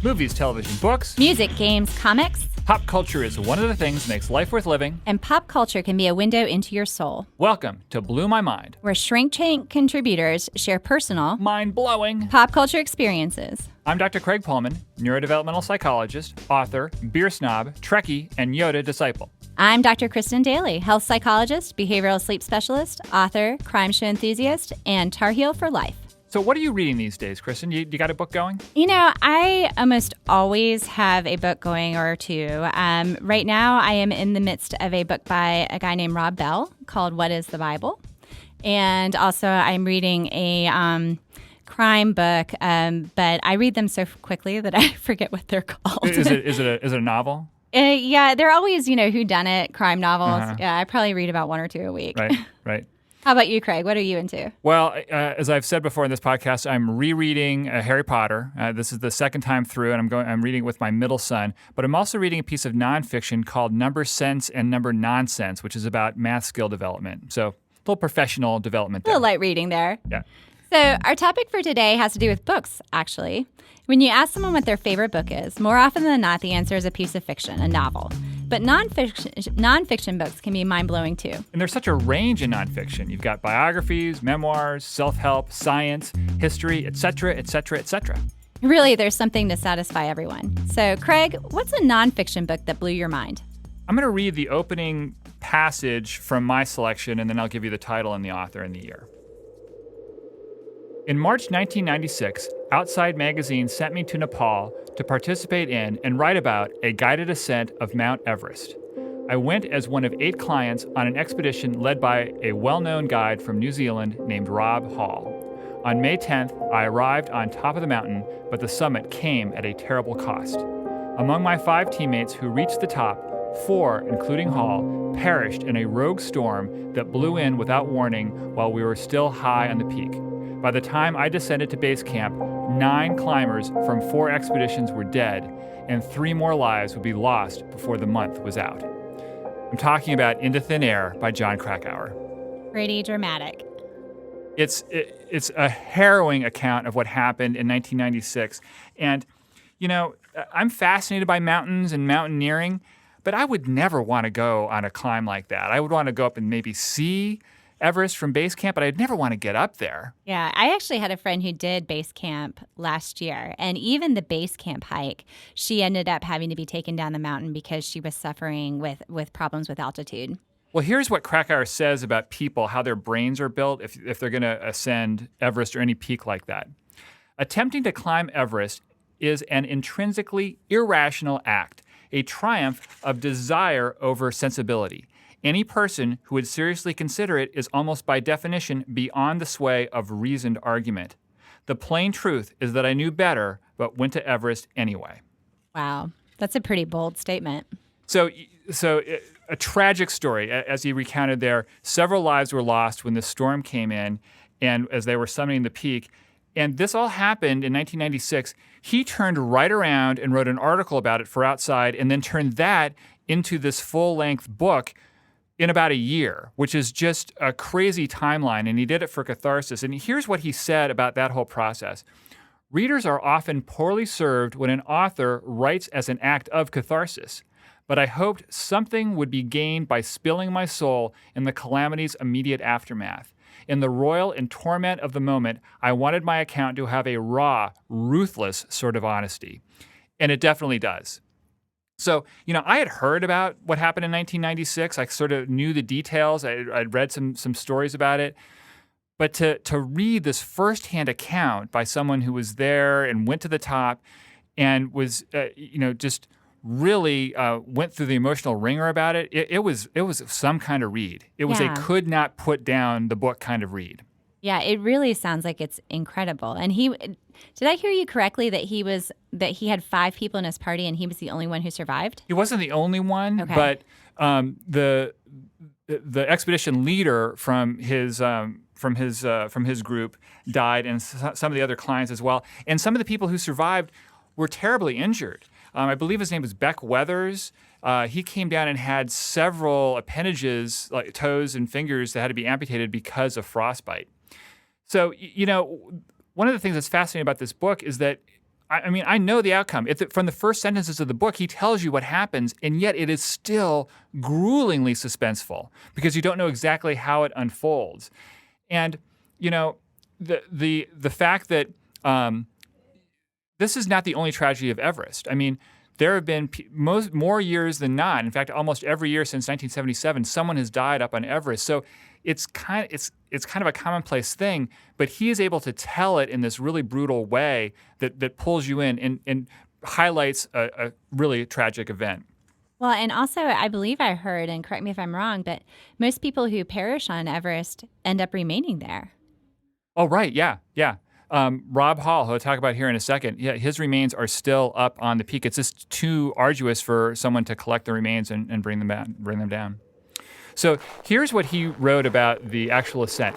Movies, television, books. Music, games, comics. Pop culture is one of the things that makes life worth living. And pop culture can be a window into your soul. Welcome to Blew My Mind, where Shrink Tank contributors share personal, mind-blowing pop culture experiences. I'm Dr. Craig Pohlman, neurodevelopmental psychologist, author, beer snob, Trekkie, and Yoda disciple. I'm Dr. Kristin Daley, health psychologist, behavioral sleep specialist, author, crime show enthusiast, and Tar Heel for life. So what are you reading these days, Kristin? You got a book going? You know, I almost always have a book going or two. Right now, I am in the midst of a book by a guy named Rob Bell called What is the Bible? And also I'm reading a crime book, but I read them so quickly that I forget what they're called. Is it a novel? Yeah, they're always, whodunit crime novels. Uh-huh. Yeah, I probably read about one or two a week. Right. How about you, Craig? What are you into? Well, as I've said before in this podcast, I'm rereading Harry Potter. This is the second time through, and I'm reading it with my middle son. But I'm also reading a piece of nonfiction called Number Sense and Number Nonsense, which is about math skill development. So a little professional development A there. little light reading there. Yeah. So our topic for today has to do with books, actually. When you ask someone what their favorite book is, more often than not, the answer is a piece of fiction, a novel. But nonfiction books can be mind-blowing, too. And there's such a range in nonfiction. You've got biographies, memoirs, self-help, science, history, etc., etc., etc. Really, there's something to satisfy everyone. So, Craig, what's a nonfiction book that blew your mind? I'm going to read the opening passage from my selection, and then I'll give you the title and the author and the year. In March 1996, Outside Magazine sent me to Nepal to participate in and write about a guided ascent of Mount Everest. I went as one of 8 clients on an expedition led by a well-known guide from New Zealand named Rob Hall. On May 10th, I arrived on top of the mountain, but the summit came at a terrible cost. Among my 5 teammates who reached the top, 4, including Hall, perished in a rogue storm that blew in without warning while we were still high on the peak. By the time I descended to base camp, 9 climbers from 4 expeditions were dead, and 3 more lives would be lost before the month was out. I'm talking about Into Thin Air by Jon Krakauer. Pretty dramatic. It's a harrowing account of what happened in 1996. And, I'm fascinated by mountains and mountaineering, but I would never want to go on a climb like that. I would want to go up and maybe see Everest from base camp, but I'd never want to get up there. Yeah, I actually had a friend who did base camp last year, and even the base camp hike, she ended up having to be taken down the mountain because she was suffering with problems with altitude. Well, here's what Krakauer says about people, how their brains are built if they're going to ascend Everest or any peak like that. Attempting to climb Everest is an intrinsically irrational act, a triumph of desire over sensibility. Any person who would seriously consider it is almost by definition beyond the sway of reasoned argument. The plain truth is that I knew better, but went to Everest anyway. Wow, that's a pretty bold statement. So a tragic story, as he recounted there. Several lives were lost when the storm came in, and as they were summiting the peak. And this all happened in 1996. He turned right around and wrote an article about it for Outside, and then turned that into this full-length book in about a year, which is just a crazy timeline, and he did it for catharsis. And here's what he said about that whole process. Readers are often poorly served when an author writes as an act of catharsis, but I hoped something would be gained by spilling my soul in the calamity's immediate aftermath. In the roil and torment of the moment, I wanted my account to have a raw, ruthless sort of honesty. And it definitely does. So, I had heard about what happened in 1996. I sort of knew the details. I'd read some stories about it. But to read this firsthand account by someone who was there and went to the top and was, just really went through the emotional ringer about it, it was some kind of read. It was a could not put down the book kind of read. Yeah, it really sounds like it's incredible. And did I hear you correctly that he had 5 people in his party and he was the only one who survived? He wasn't the only one, okay. But the expedition leader from his group died, and some of the other clients as well. And some of the people who survived were terribly injured. I believe his name was Beck Weathers. He came down and had several appendages, like toes and fingers, that had to be amputated because of frostbite. So, one of the things that's fascinating about this book is that I mean, I know the outcome. From the first sentences of the book, he tells you what happens, and yet it is still gruelingly suspenseful because you don't know exactly how it unfolds. And, the fact that this is not the only tragedy of Everest. I mean, there have been more years than not. In fact, almost every year since 1977, someone has died up on Everest. So it's kind of a commonplace thing, but he is able to tell it in this really brutal way that pulls you in and highlights a really tragic event. Well, and also I believe I heard, and correct me if I'm wrong, but most people who perish on Everest end up remaining there. Oh, right. Yeah. Rob Hall, who I'll talk about here in a second, his remains are still up on the peak. It's just too arduous for someone to collect the remains and bring them down. So here's what he wrote about the actual ascent.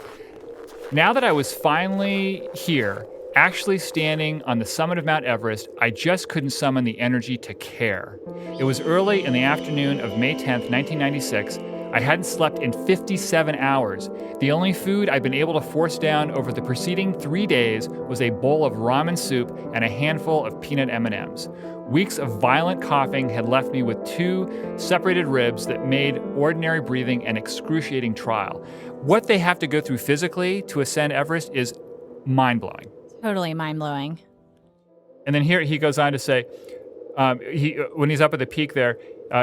Now that I was finally here, actually standing on the summit of Mount Everest, I just couldn't summon the energy to care. It was early in the afternoon of May 10th, 1996. I hadn't slept in 57 hours. The only food I'd been able to force down over the preceding 3 days was a bowl of ramen soup and a handful of peanut M&Ms. Weeks of violent coughing had left me with 2 separated ribs that made ordinary breathing an excruciating trial. What they have to go through physically to ascend Everest is mind-blowing. Totally mind-blowing. And then here he goes on to say, when he's up at the peak there,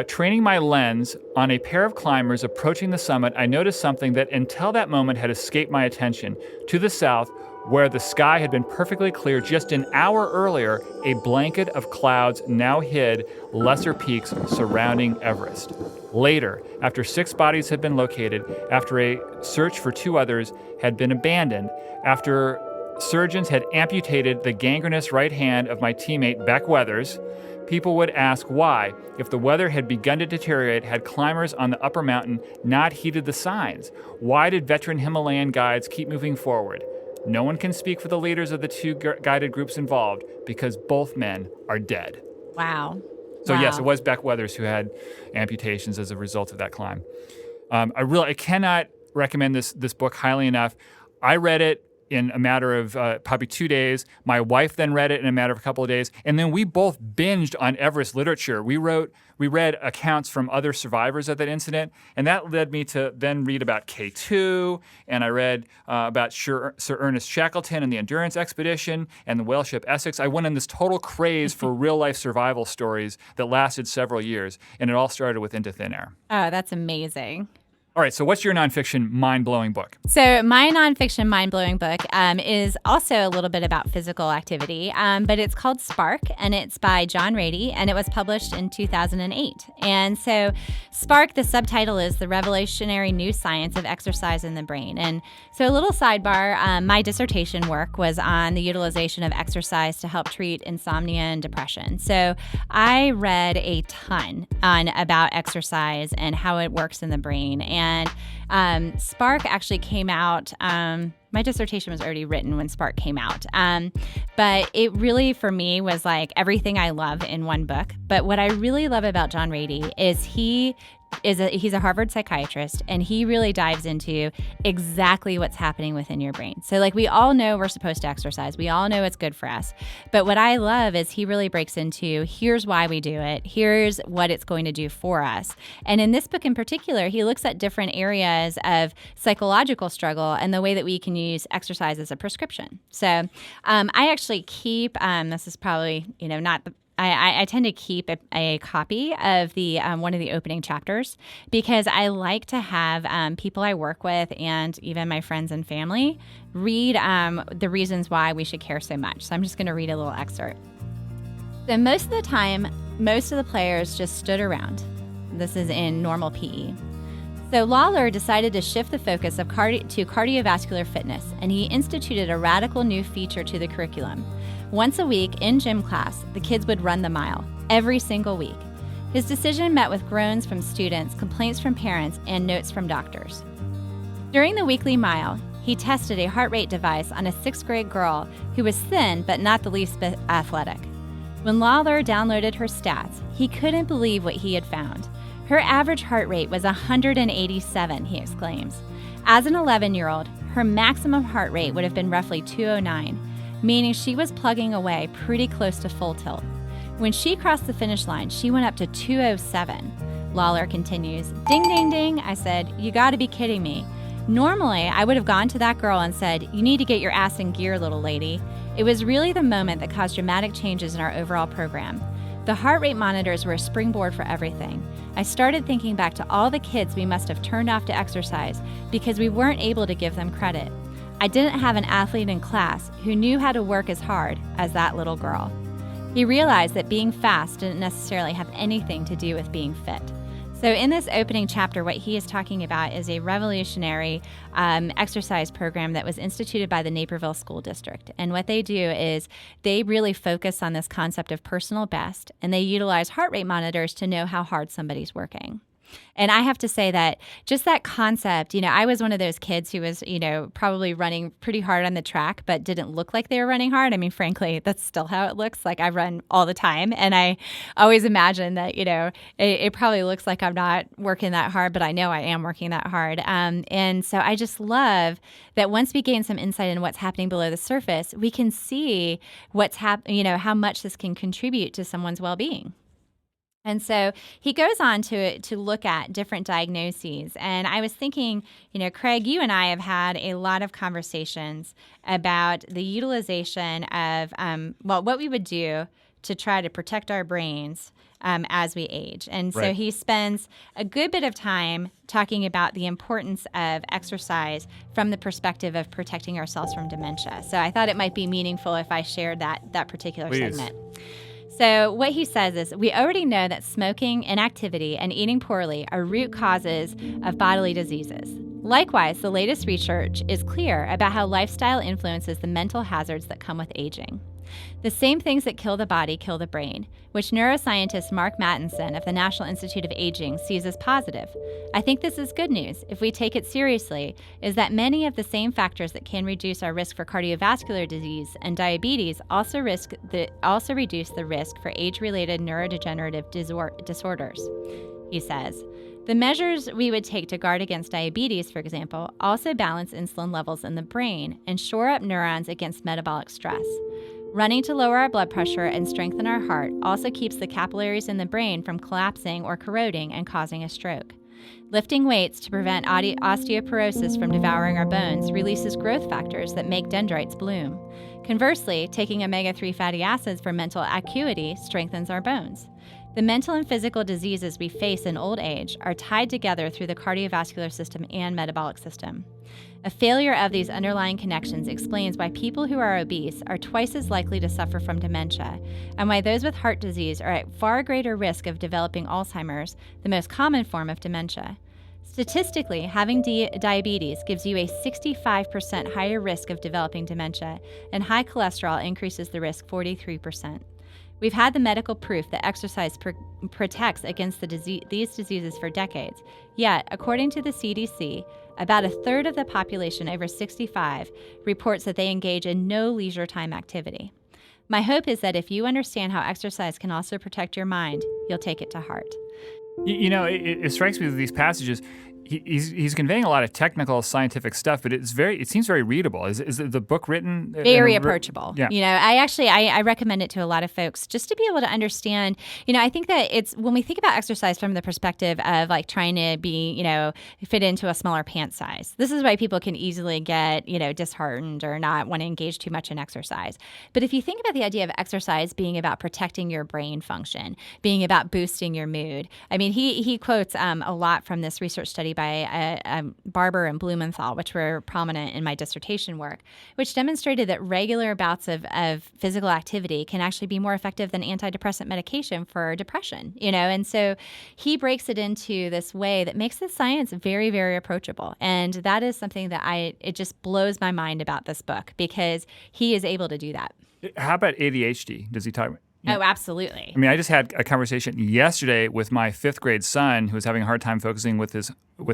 training my lens on a pair of climbers approaching the summit, I noticed something that until that moment had escaped my attention. To the south, where the sky had been perfectly clear just an hour earlier, a blanket of clouds now hid lesser peaks surrounding Everest. Later, after 6 bodies had been located, after a search for 2 others had been abandoned, after surgeons had amputated the gangrenous right hand of my teammate Beck Weathers, people would ask why, if the weather had begun to deteriorate, had climbers on the upper mountain not heeded the signs? Why did veteran Himalayan guides keep moving forward? No one can speak for the leaders of the 2 guided groups involved because both men are dead. Wow. So yes, it was Beck Weathers who had amputations as a result of that climb. I cannot recommend this book highly enough. I read it in a matter of probably 2 days. My wife then read it in a matter of a couple of days. And then we both binged on Everest literature. We read accounts from other survivors of that incident. And that led me to then read about K2. And I read about Sir Ernest Shackleton and the Endurance Expedition and the whale ship Essex. I went on this total craze for real-life survival stories that lasted several years. And it all started with Into Thin Air. Oh, that's amazing. All right, so what's your nonfiction mind-blowing book? So my nonfiction mind-blowing book is also a little bit about physical activity, but it's called Spark, and it's by John Rady, and it was published in 2008. And so Spark, the subtitle is The Revolutionary New Science of Exercise in the Brain. And so a little sidebar, my dissertation work was on the utilization of exercise to help treat insomnia and depression. So I read a ton about exercise and how it works in the brain. And Spark actually came out. My dissertation was already written when Spark came out. But it really, for me, was like everything I love in one book. But what I really love about John Rady is he's a Harvard psychiatrist, and he really dives into exactly what's happening within your brain. So like we all know we're supposed to exercise. We all know it's good for us. But what I love is he really breaks into here's why we do it. Here's what it's going to do for us. And in this book in particular, he looks at different areas of psychological struggle and the way that we can use exercise as a prescription. So I actually keep, this is probably, not the I tend to keep a copy of the one of the opening chapters because I like to have people I work with and even my friends and family read the reasons why we should care so much. So I'm just going to read a little excerpt. So most of the time, most of the players just stood around. This is in normal PE. So Lawler decided to shift the focus to cardiovascular fitness, and he instituted a radical new feature to the curriculum. Once a week in gym class, the kids would run the mile, every single week. His decision met with groans from students, complaints from parents, and notes from doctors. During the weekly mile, he tested a heart rate device on a 6th grade girl who was thin but not the least bit athletic. When Lawler downloaded her stats, he couldn't believe what he had found. Her average heart rate was 187, he exclaims. As an 11-year-old, her maximum heart rate would have been roughly 209. meaning she was plugging away pretty close to full tilt. When she crossed the finish line, she went up to 207. Lawler continues, "Ding, ding, ding." I said, "You got to be kidding me." Normally, I would have gone to that girl and said, "You need to get your ass in gear, little lady." It was really the moment that caused dramatic changes in our overall program. The heart rate monitors were a springboard for everything. I started thinking back to all the kids we must have turned off to exercise because we weren't able to give them credit. I didn't have an athlete in class who knew how to work as hard as that little girl. He realized that being fast didn't necessarily have anything to do with being fit. So in this opening chapter, what he is talking about is a revolutionary exercise program that was instituted by the Naperville School District. And what they do is they really focus on this concept of personal best, and they utilize heart rate monitors to know how hard somebody's working. And I have to say that just that concept, I was one of those kids who was, probably running pretty hard on the track, but didn't look like they were running hard. I mean, frankly, that's still how it looks. Like I run all the time. And I always imagine that, it probably looks like I'm not working that hard, but I know I am working that hard. And so I just love that once we gain some insight into what's happening below the surface, we can see what's how much this can contribute to someone's well-being. And so he goes on to look at different diagnoses. And I was thinking, Craig, you and I have had a lot of conversations about the utilization of, what we would do to try to protect our brains as we age. And so he spends a good bit of time talking about the importance of exercise from the perspective of protecting ourselves from dementia. So I thought it might be meaningful if I shared that particular segment. So what he says is, we already know that smoking, inactivity, and eating poorly are root causes of bodily diseases. Likewise, the latest research is clear about how lifestyle influences the mental hazards that come with aging. The same things that kill the body kill the brain, which neuroscientist Mark Mattinson of the National Institute of Aging sees as positive. I think this is good news, if we take it seriously, is that many of the same factors that can reduce our risk for cardiovascular disease and diabetes also reduce the risk for age-related neurodegenerative disorders. He says, the measures we would take to guard against diabetes, for example, also balance insulin levels in the brain and shore up neurons against metabolic stress. Running to lower our blood pressure and strengthen our heart also keeps the capillaries in the brain from collapsing or corroding and causing a stroke. Lifting weights to prevent osteoporosis from devouring our bones releases growth factors that make dendrites bloom. Conversely, taking omega-3 fatty acids for mental acuity strengthens our bones. The mental and physical diseases we face in old age are tied together through the cardiovascular system and metabolic system. A failure of these underlying connections explains why people who are obese are twice as likely to suffer from dementia, and why those with heart disease are at far greater risk of developing Alzheimer's, the most common form of dementia. Statistically, having diabetes gives you a 65% higher risk of developing dementia, and high cholesterol increases the risk 43%. We've had the medical proof that exercise protects against these diseases for decades. Yet, according to the CDC, about a third of the population over 65 reports that they engage in no leisure time activity. My hope is that if you understand how exercise can also protect your mind, you'll take it to heart. It strikes me with these passages, he's conveying a lot of technical, scientific stuff, but it seems very readable. Is the book written? Very approachable. Yeah. I recommend it to a lot of folks just to be able to understand. I think that it's when we think about exercise from the perspective of like trying to be, fit into a smaller pant size. This is why people can easily get, disheartened or not want to engage too much in exercise. But if you think about the idea of exercise being about protecting your brain function, being about boosting your mood. I mean, he quotes a lot from this research study by Barber and Blumenthal, which were prominent in my dissertation work, which demonstrated that regular bouts of physical activity can actually be more effective than antidepressant medication for depression, And so he breaks it into this way that makes the science very, very approachable. And that is something that it just blows my mind about this book because he is able to do that. How about ADHD? Does he talk about? Oh, absolutely. I mean, I just had a conversation yesterday with my 5th grade son who was having a hard time focusing with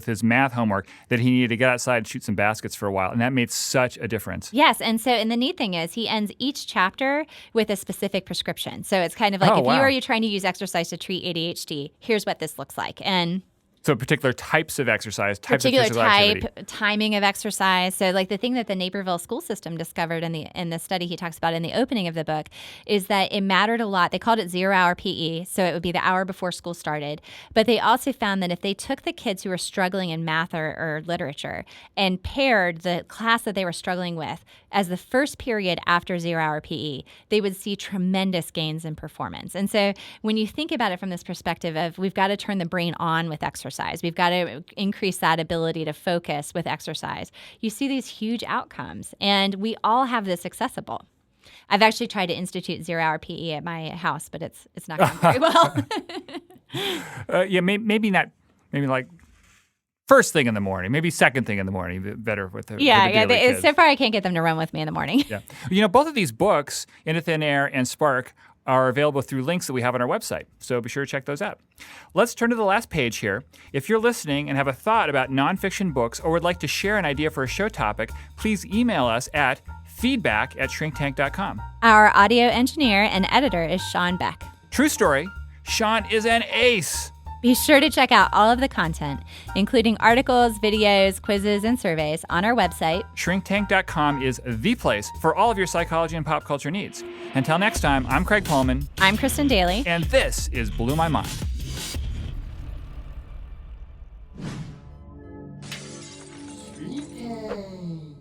his math homework that he needed to get outside and shoot some baskets for a while, and that made such a difference. Yes, and the neat thing is he ends each chapter with a specific prescription. So it's kind of like you are trying to use exercise to treat ADHD, here's what this looks like. And So particular types of exercise, types particular of physical activity. timing of exercise. So like the thing that the Naperville school system discovered in the study he talks about in the opening of the book is that it mattered a lot. They called it 0-hour PE, so it would be the hour before school started. But they also found that if they took the kids who were struggling in math or literature and paired the class that they were struggling with as the first period after 0-hour PE, they would see tremendous gains in performance. And so when you think about it from this perspective of we've got to turn the brain on with exercise, we've got to increase that ability to focus with exercise, you see these huge outcomes. And we all have this accessible. I've actually tried to institute 0-hour PE at my house, but it's not going very well. Maybe not. Maybe like first thing in the morning, maybe second thing in the morning, better with the kids. So far I can't get them to run with me in the morning. Yeah. Both of these books, Into Thin Air and Spark, are available through links that we have on our website. So be sure to check those out. Let's turn to the last page here. If you're listening and have a thought about nonfiction books or would like to share an idea for a show topic, please email us at feedback@shrinktank.com. Our audio engineer and editor is Sean Beck. True story, Sean is an ace. Be sure to check out all of the content, including articles, videos, quizzes, and surveys on our website. Shrinktank.com is the place for all of your psychology and pop culture needs. Until next time, I'm Craig Pohlman. I'm Kristin Daley. And this is Blew My Mind. Shrinktank.